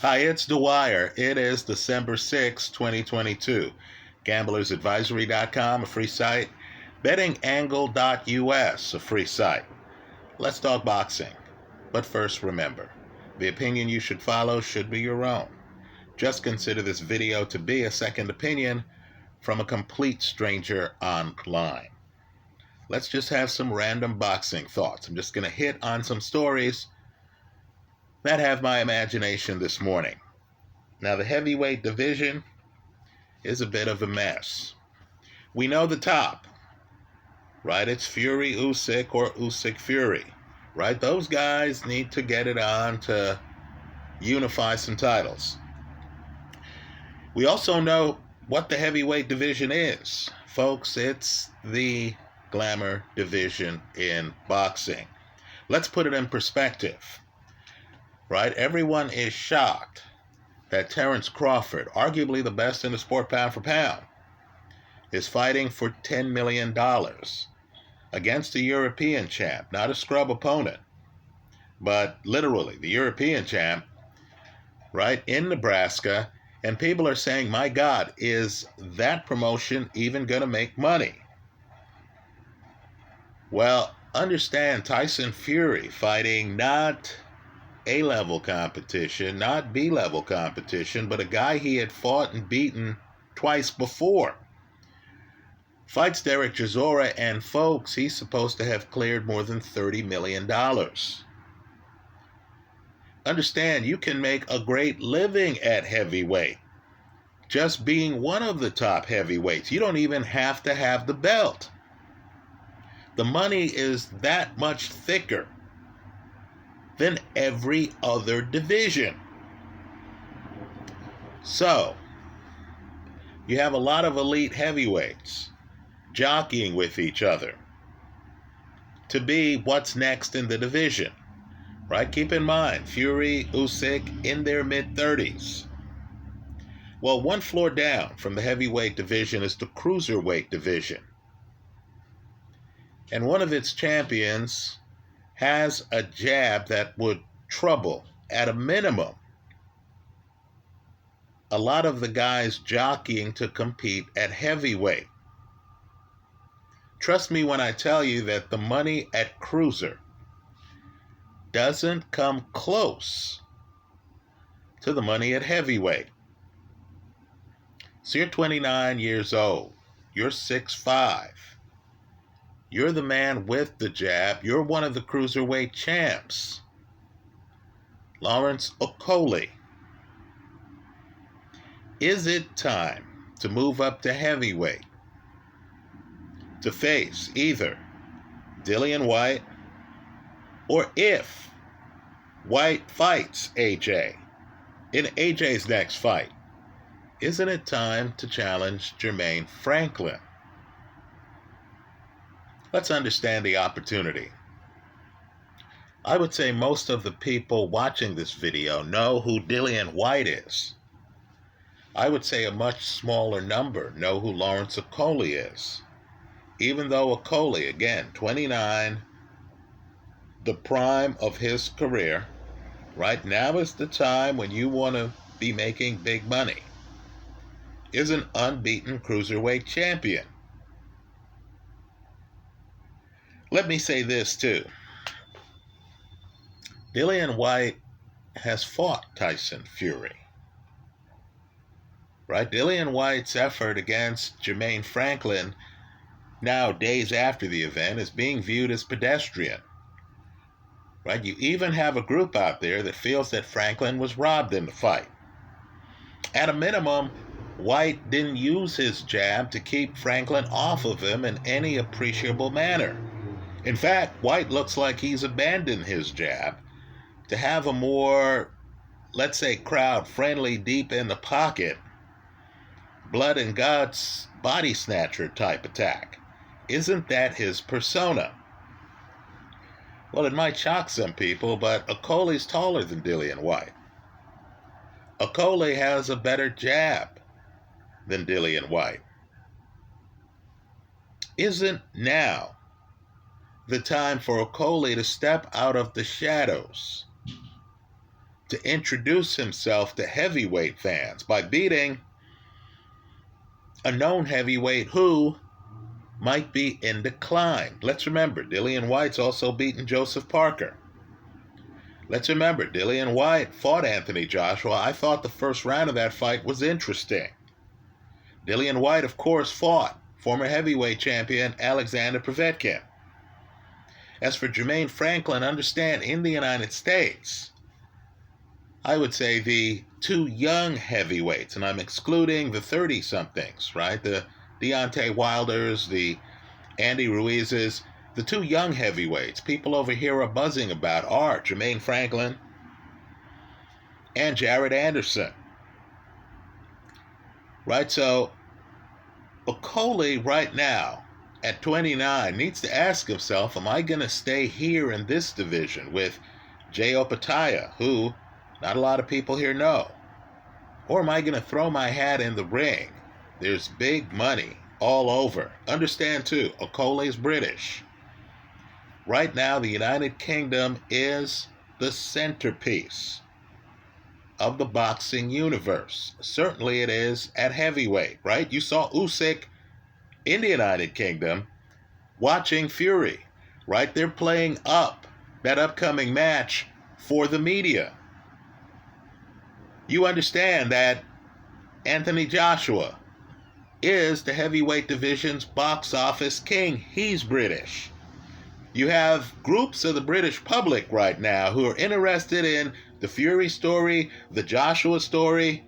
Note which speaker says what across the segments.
Speaker 1: Hi, it's Dwyer. It is December 6, 2022. GamblersAdvisory.com, a free site. BettingAngle.us, a free site. Let's talk boxing. But first, remember, the opinion you should follow should be your own. Just consider this video to be a second opinion from a complete stranger online. Let's just have some random boxing thoughts. I'm just going to hit on some stories that have my imagination this morning. Now, the heavyweight division is a bit of a mess. We know the top, right? It's Fury Usyk or Usyk Fury, right? Those guys need to get it on to unify some titles. We also know what the heavyweight division is. Folks, it's the glamour division in boxing. Let's put it in perspective, right? Everyone is shocked that Terence Crawford, arguably the best in the sport pound for pound, is fighting for $10 million against a European champ, not a scrub opponent, but literally the European champ, right, in Nebraska. And people are saying, my God, is that promotion even going to make money? Well, understand Tyson Fury fighting not A-level competition, not B-level competition, but a guy he had fought and beaten twice before. Fights Derek Chisora, and folks, he's supposed to have cleared more than $30 million. Understand, you can make a great living at heavyweight, just being one of the top heavyweights. You don't even have to have the belt. The money is that much thicker than every other division. So, you have a lot of elite heavyweights jockeying with each other to be what's next in the division, right? Keep in mind, Fury, Usyk in their mid-30s. Well, one floor down from the heavyweight division is the cruiserweight division. And one of its champions has a jab that would trouble, at a minimum, a lot of the guys jockeying to compete at heavyweight. Trust me when I tell you that the money at cruiser doesn't come close to the money at heavyweight. So you're 29 years old. You're 6'5". You're the man with the jab. You're one of the cruiserweight champs. Lawrence Okoli. Is it time to move up to heavyweight to face either Dillian Whyte, or if Whyte fights AJ in AJ's next fight, isn't it time to challenge Jermaine Franklin? Let's understand the opportunity. I would say most of the people watching this video know who Dillian Whyte is. I would say a much smaller number know who Lawrence Okoli is. Even though Okoli, again, 29, the prime of his career, right now is the time when you want to be making big money, is an unbeaten cruiserweight champion. Let me say this too. Dillian Whyte has fought Tyson Fury. Right? Dillian Whyte's effort against Jermaine Franklin, now days after the event, is being viewed as pedestrian. Right? You even have a group out there that feels that Franklin was robbed in the fight. At a minimum, Whyte didn't use his jab to keep Franklin off of him in any appreciable manner. In fact, Whyte looks like he's abandoned his jab to have a more, let's say, crowd-friendly, deep in the pocket, blood and guts, body snatcher type attack. Isn't that his persona? Well, it might shock some people, but Okoli's taller than Dillian Whyte. Okoli has a better jab than Dillian Whyte. Isn't now the time for Okoli to step out of the shadows to introduce himself to heavyweight fans by beating a known heavyweight who might be in decline. Let's remember, Dillian Whyte's also beaten Joseph Parker. Let's remember, Dillian Whyte fought Anthony Joshua. I thought the first round of that fight was interesting. Dillian Whyte, of course, fought former heavyweight champion Alexander Povetkin. As for Jermaine Franklin, understand, in the United States, I would say the two young heavyweights, and I'm excluding the 30-somethings, right? The Deontay Wilders, the Andy Ruizes, the two young heavyweights people over here are buzzing about are Jermaine Franklin and Jared Anderson. Right? So Okoli right now at 29 needs to ask himself, am I going to stay here in this division with Jay Opataya, who not a lot of people here know? Or am I going to throw my hat in the ring? There's big money all over. Understand, too, Okoli's British. Right now, the United Kingdom is the centerpiece of the boxing universe. Certainly it is at heavyweight, right? You saw Usyk in the United Kingdom watching Fury, right? They're playing up that upcoming match for the media. You understand that Anthony Joshua is the heavyweight division's box office king. He's British. You have groups of the British public right now who are interested in the Fury story, the Joshua story.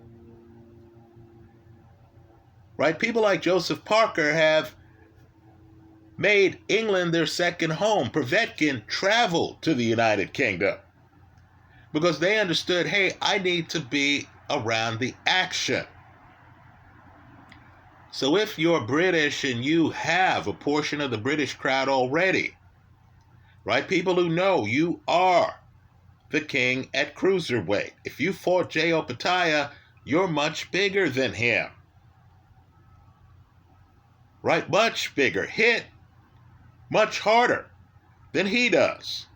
Speaker 1: Right? People like Joseph Parker have made England their second home. Povetkin traveled to the United Kingdom because they understood, hey, I need to be around the action. So if you're British and you have a portion of the British crowd already, right, people who know you are the king at cruiserweight. If you fought Jay Opataya, you're much bigger than him. Right, much bigger. Hit much harder than he does.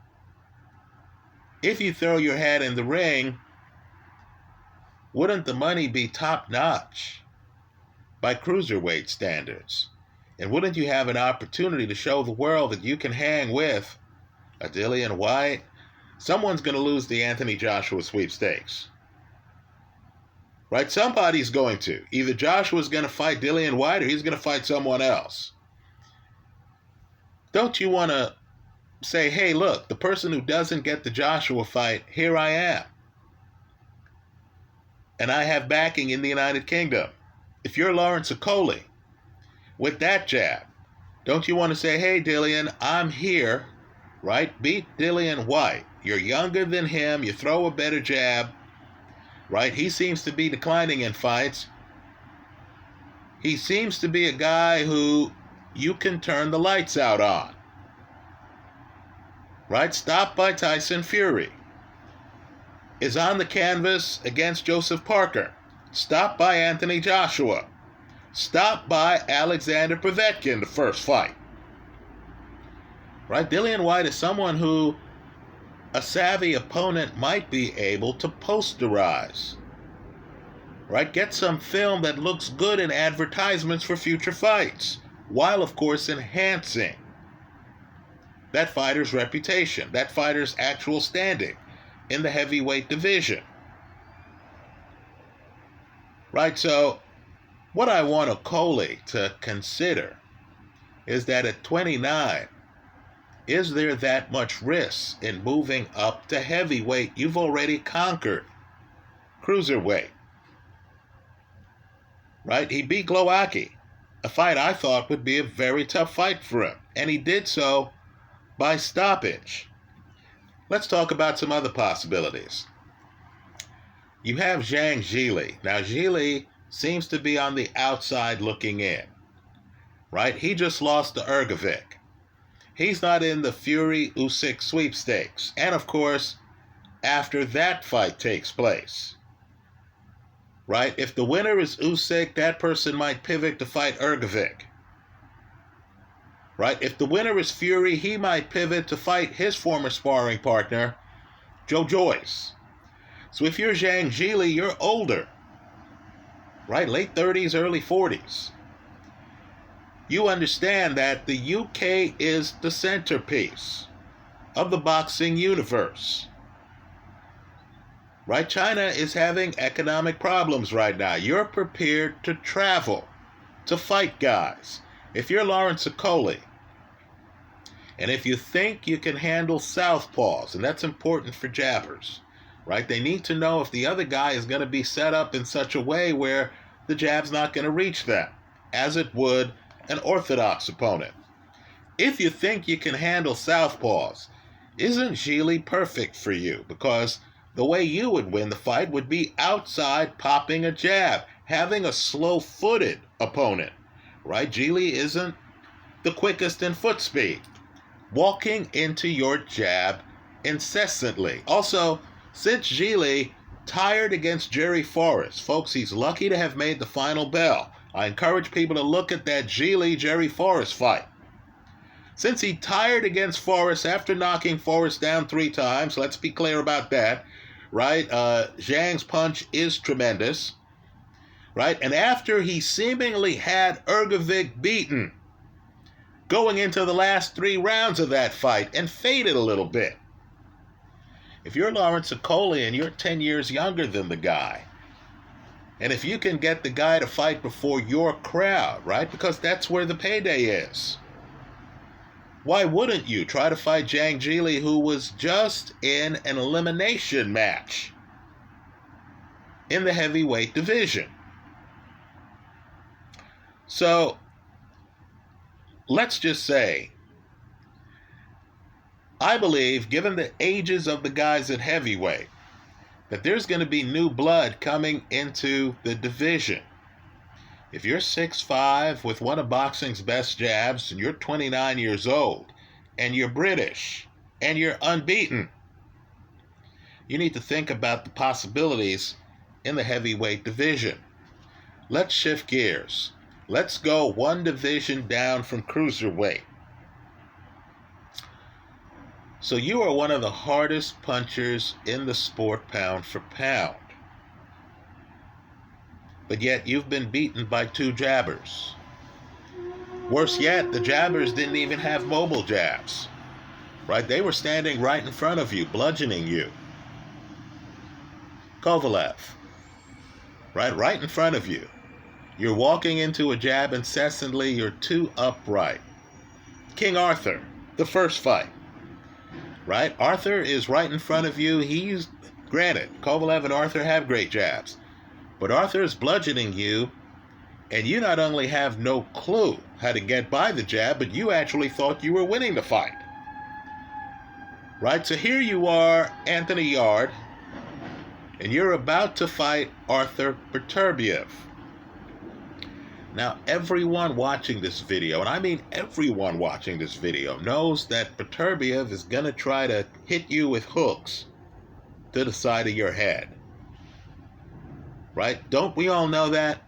Speaker 1: If you throw your hat in the ring, wouldn't the money be top-notch by cruiserweight standards? And wouldn't you have an opportunity to show the world that you can hang with a Dillian Whyte? Someone's going to lose the Anthony Joshua sweepstakes. Right? Somebody's going to. Either Joshua's going to fight Dillian Whyte or he's going to fight someone else. Don't you want to say, hey, look, the person who doesn't get the Joshua fight, here I am. And I have backing in the United Kingdom. If you're Lawrence Okoli, with that jab, don't you want to say, hey, Dillian, I'm here, right? Beat Dillian Whyte. You're younger than him. You throw a better jab, right? He seems to be declining in fights. He seems to be a guy who you can turn the lights out on, right? Stopped by Tyson Fury. Is on the canvas against Joseph Parker. Stopped by Anthony Joshua. Stopped by Alexander Povetkin, the first fight. Right? Dillian Whyte is someone who a savvy opponent might be able to posterize. Right? Get some film that looks good in advertisements for future fights, while, of course, enhancing that fighter's reputation, that fighter's actual standing in the heavyweight division. Right? So what I want Okoli to consider is that at 29, is there that much risk in moving up to heavyweight? You've already conquered cruiserweight. Right? He beat Glowacki, a fight I thought would be a very tough fight for him. And he did so by stoppage. Let's talk about some other possibilities. You have Zhang Zhili. Now, Zhili seems to be on the outside looking in. Right? He just lost to Ergovic. He's not in the Fury-Usyk sweepstakes. And, of course, after that fight takes place, right, if the winner is Usyk, that person might pivot to fight Ergovic. Right? If the winner is Fury, he might pivot to fight his former sparring partner, Joe Joyce. So if you're Zhang Jili, you're older, right? Late 30s, early 40s. You understand that the UK is the centerpiece of the boxing universe, right? China is having economic problems right now. You're prepared to travel to fight guys. If you're Lawrence Okoli, and if you think you can handle southpaws, and that's important for jabbers, right? They need to know if the other guy is going to be set up in such a way where the jab's not going to reach them, as it would an orthodox opponent. If you think you can handle southpaws, isn't Jili perfect for you? Because the way you would win the fight would be outside popping a jab, having a slow-footed opponent, right? Jili isn't the quickest in foot speed. Walking into your jab incessantly. Also, since Jili tired against Jerry Forrest, folks, he's lucky to have made the final bell. I encourage people to look at that Jili-Jerry Forrest fight. Since he tired against Forrest after knocking Forrest down 3 times, let's be clear about that, right? Zhang's punch is tremendous, right? And after he seemingly had Ergovic beaten going into the last 3 rounds of that fight and faded a little bit. If you're Lawrence Okoli and you're 10 years younger than the guy, and if you can get the guy to fight before your crowd, right? Because that's where the payday is. Why wouldn't you try to fight Zhang Jili, who was just in an elimination match in the heavyweight division? So, let's just say, I believe, given the ages of the guys at heavyweight, that there's going to be new blood coming into the division. If you're 6'5", with one of boxing's best jabs, and you're 29 years old, and you're British, and you're unbeaten, you need to think about the possibilities in the heavyweight division. Let's shift gears. Let's go one division down from cruiserweight. So you are one of the hardest punchers in the sport pound for pound. But yet you've been beaten by 2 jabbers. Worse yet, the jabbers didn't even have mobile jabs, right? They were standing right in front of you, bludgeoning you. Kovalev, right in front of you. You're walking into a jab incessantly. You're too upright. King Arthur, the first fight, right? Arthur is right in front of you. He's, granted, Kovalev and Arthur have great jabs, but Arthur is bludgeoning you, and you not only have no clue how to get by the jab, but you actually thought you were winning the fight, right? So here you are, Anthony Yarde, and you're about to fight Arthur Beterbiev. Now, everyone watching this video, and I mean everyone watching this video, knows that Beterbiev is going to try to hit you with hooks to the side of your head. Right? Don't we all know that?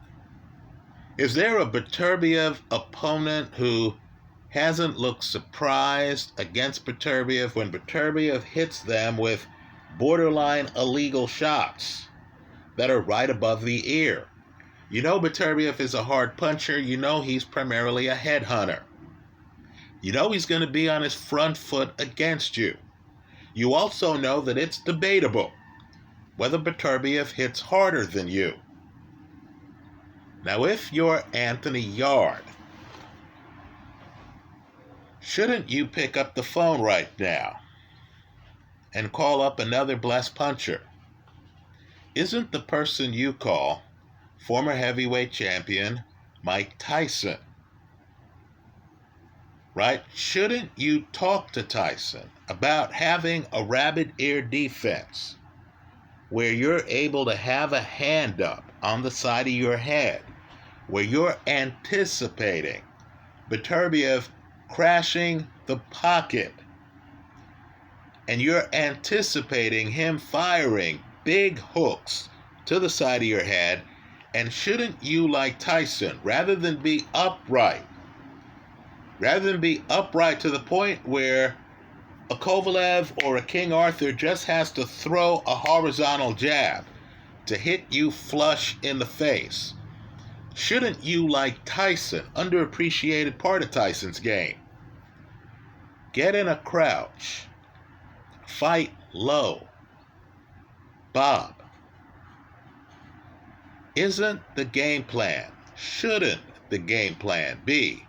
Speaker 1: Is there a Beterbiev opponent who hasn't looked surprised against Beterbiev when Beterbiev hits them with borderline illegal shots that are right above the ear? You know Beterbiev is a hard puncher. You know he's primarily a headhunter. You know he's going to be on his front foot against you. You also know that it's debatable whether Beterbiev hits harder than you. Now, if you're Anthony Yarde, shouldn't you pick up the phone right now and call up another blessed puncher? Isn't the person you call former heavyweight champion Mike Tyson? Right? Shouldn't you talk to Tyson about having a rabbit ear defense where you're able to have a hand up on the side of your head, where you're anticipating Beterbiev crashing the pocket, and you're anticipating him firing big hooks to the side of your head? And shouldn't you, like Tyson, rather than be upright to the point where a Kovalev or a King Arthur just has to throw a horizontal jab to hit you flush in the face. Shouldn't you, like Tyson, underappreciated part of Tyson's game, get in a crouch, fight low, bob? Isn't the game plan, shouldn't the game plan be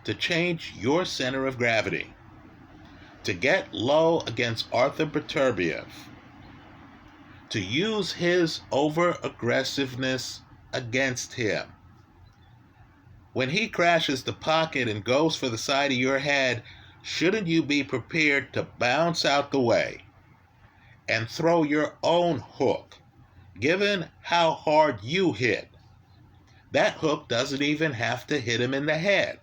Speaker 1: to change your center of gravity, to get low against Arthur Beterbiev, to use his over-aggressiveness against him? When he crashes the pocket and goes for the side of your head, shouldn't you be prepared to bounce out the way and throw your own hook, given how hard you hit? That hook doesn't even have to hit him in the head.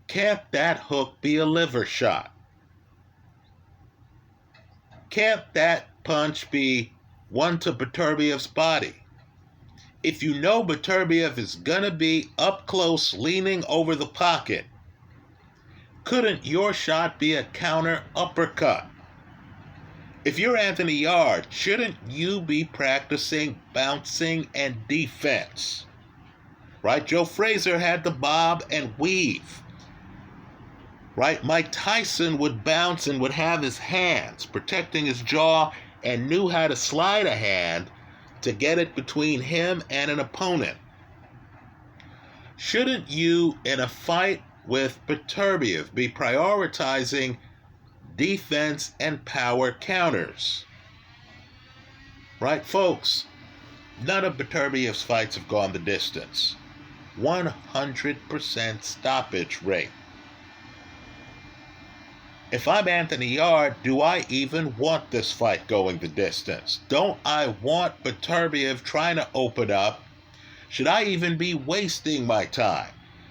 Speaker 1: Can't that hook be a liver shot? Can't that punch be one to Beterbiev's body? If you know Beterbiev is going to be up close leaning over the pocket, couldn't your shot be a counter uppercut? If you're Anthony Yarde, shouldn't you be practicing bouncing and defense? Right? Joe Frazier had the bob and weave. Right? Mike Tyson would bounce and would have his hands protecting his jaw and knew how to slide a hand to get it between him and an opponent. Shouldn't you, in a fight with Beterbiev, be prioritizing defense and power counters? Right, folks? None of Beterbiev's fights have gone the distance. 100% stoppage rate. If I'm Anthony Yarde, do I even want this fight going the distance? Don't I want Beterbiev trying to open up? Should I even be wasting my time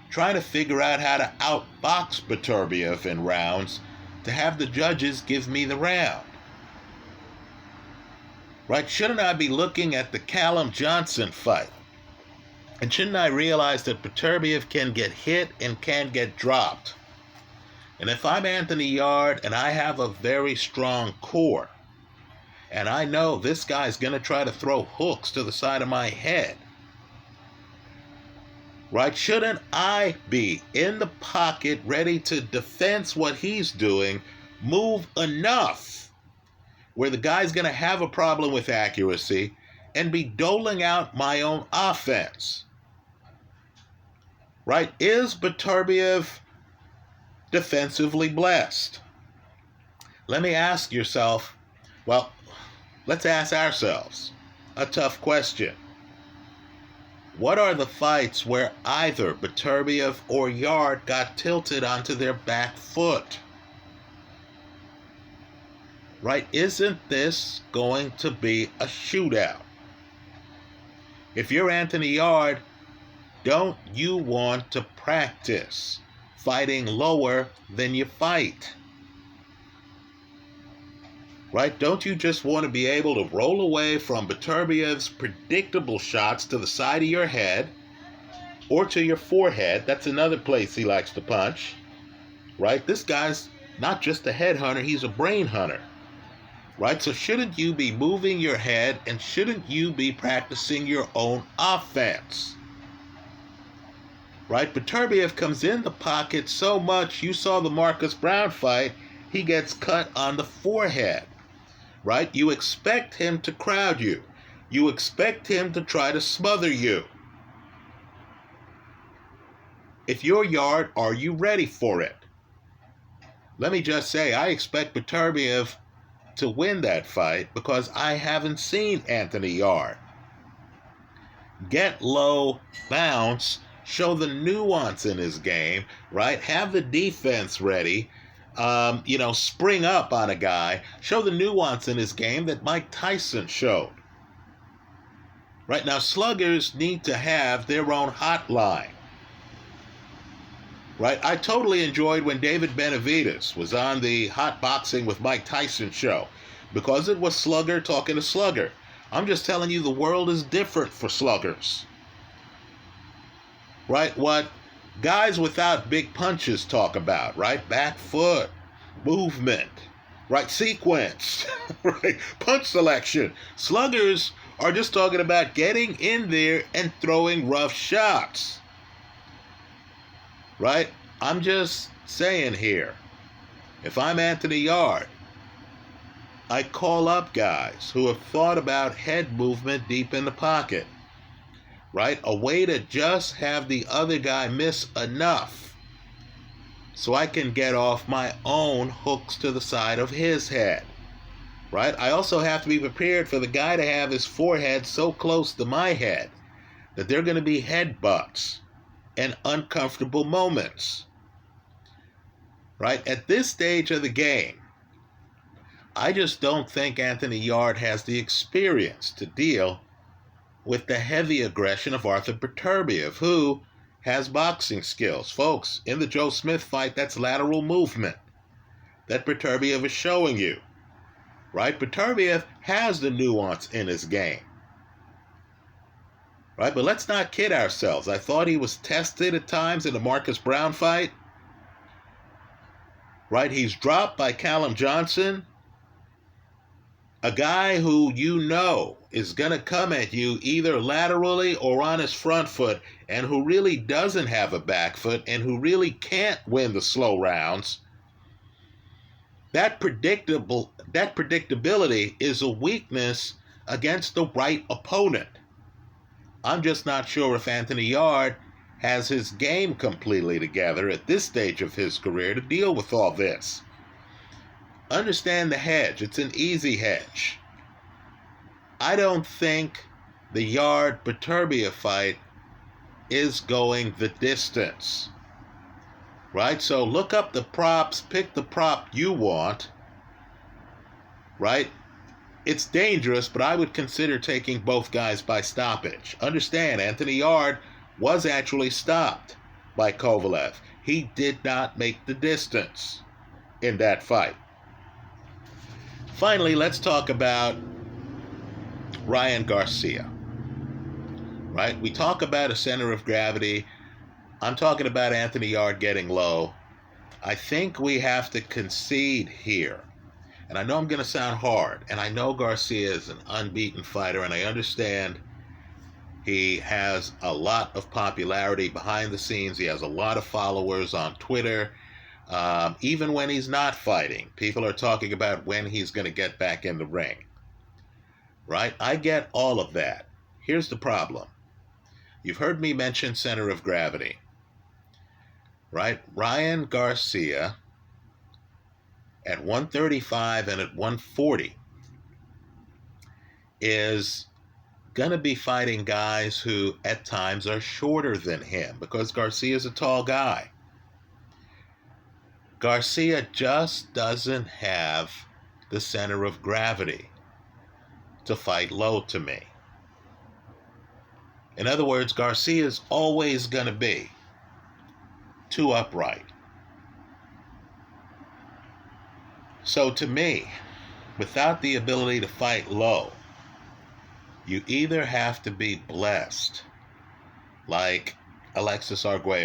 Speaker 1: trying to figure out how to outbox Beterbiev in rounds to have the judges give me the round? Right? Shouldn't I be looking at the Callum Johnson fight? And shouldn't I realize that Beterbiev can get hit and can get dropped? And if I'm Anthony Yarde and I have a very strong core, and I know this guy's going to try to throw hooks to the side of my head, right, shouldn't I be in the pocket ready to defense what he's doing, move enough where the guy's going to have a problem with accuracy, and be doling out my own offense? Right? Is Beterbiev defensively blessed? Let me ask yourself, well, let's ask ourselves a tough question. What are the fights where either Beterbiev or Yarde got tilted onto their back foot? Right? Isn't this going to be a shootout? If you're Anthony Yarde, don't you want to practice fighting lower than you fight? Right? Don't you just want to be able to roll away from Beterbiev's predictable shots to the side of your head or to your forehead? That's another place he likes to punch. Right? This guy's not just a head hunter, he's a brain hunter. Right? So shouldn't you be moving your head, and shouldn't you be practicing your own offense? Right? Beterbiev comes in the pocket so much. You saw the Marcus Brown fight. He gets cut on the forehead. Right? You expect him to crowd you. You expect him to try to smother you. If you're Yarde, are you ready for it? Let me just say, I expect Beterbiev to win that fight because I haven't seen Anthony Yarde get low, bounce, show the nuance in his game, right? Have the defense ready, spring up on a guy, show the nuance in his game that Mike Tyson showed. Right now, sluggers need to have their own hotline. Right? I totally enjoyed when David Benavidez was on the Hot Boxing with Mike Tyson show because it was slugger talking to slugger. I'm just telling you, the world is different for sluggers. Right? What guys without big punches talk about, right? Back foot, movement, right? Sequence, right? Punch selection. Sluggers are just talking about getting in there and throwing rough shots, right? I'm just saying here, if I'm Anthony Yarde, I call up guys who have thought about head movement deep in the pocket, right? A way to just have the other guy miss enough so I can get off my own hooks to the side of his head, right? I also have to be prepared for the guy to have his forehead so close to my head that there are going to be headbutts and uncomfortable moments, right? At this stage of the game, I just don't think Anthony Yarde has the experience to deal with the heavy aggression of Arthur Beterbiev, who has boxing skills. Folks, in the Joe Smith fight, that's lateral movement that Beterbiev is showing you, right? Beterbiev has the nuance in his game, right? But let's not kid ourselves. I thought he was tested at times in the Marcus Brown fight, right? He's dropped by Callum Johnson, a guy who you know is going to come at you either laterally or on his front foot, and who really doesn't have a back foot and who really can't win the slow rounds. That predictability is a weakness against the right opponent. I'm just not sure if Anthony Yarde has his game completely together at this stage of his career to deal with all this. Understand the hedge. It's an easy hedge. I don't think the Yarde-Beterbiev fight is going the distance, right? So look up the props, pick the prop you want, right? It's dangerous, but I would consider taking both guys by stoppage. Understand, Anthony Yarde was actually stopped by Kovalev. He did not make the distance in that fight. Finally, let's talk about Ryan Garcia, right? We talk about a center of gravity. I'm talking about Anthony Yarde getting low. I think we have to concede here. And I know I'm going to sound hard, and I know Garcia is an unbeaten fighter, and I understand he has a lot of popularity behind the scenes. He has a lot of followers on Twitter. Even when he's not fighting, people are talking about when he's going to get back in the ring, right? I get all of that. Here's the problem. You've heard me mention center of gravity, right? Ryan Garcia at 135 and at 140 is going to be fighting guys who at times are shorter than him, because Garcia is a tall guy. Garcia just doesn't have the center of gravity to fight low to me. In other words, Garcia is always going to be too upright. So to me, without the ability to fight low, you either have to be blessed, like Alexis Arguello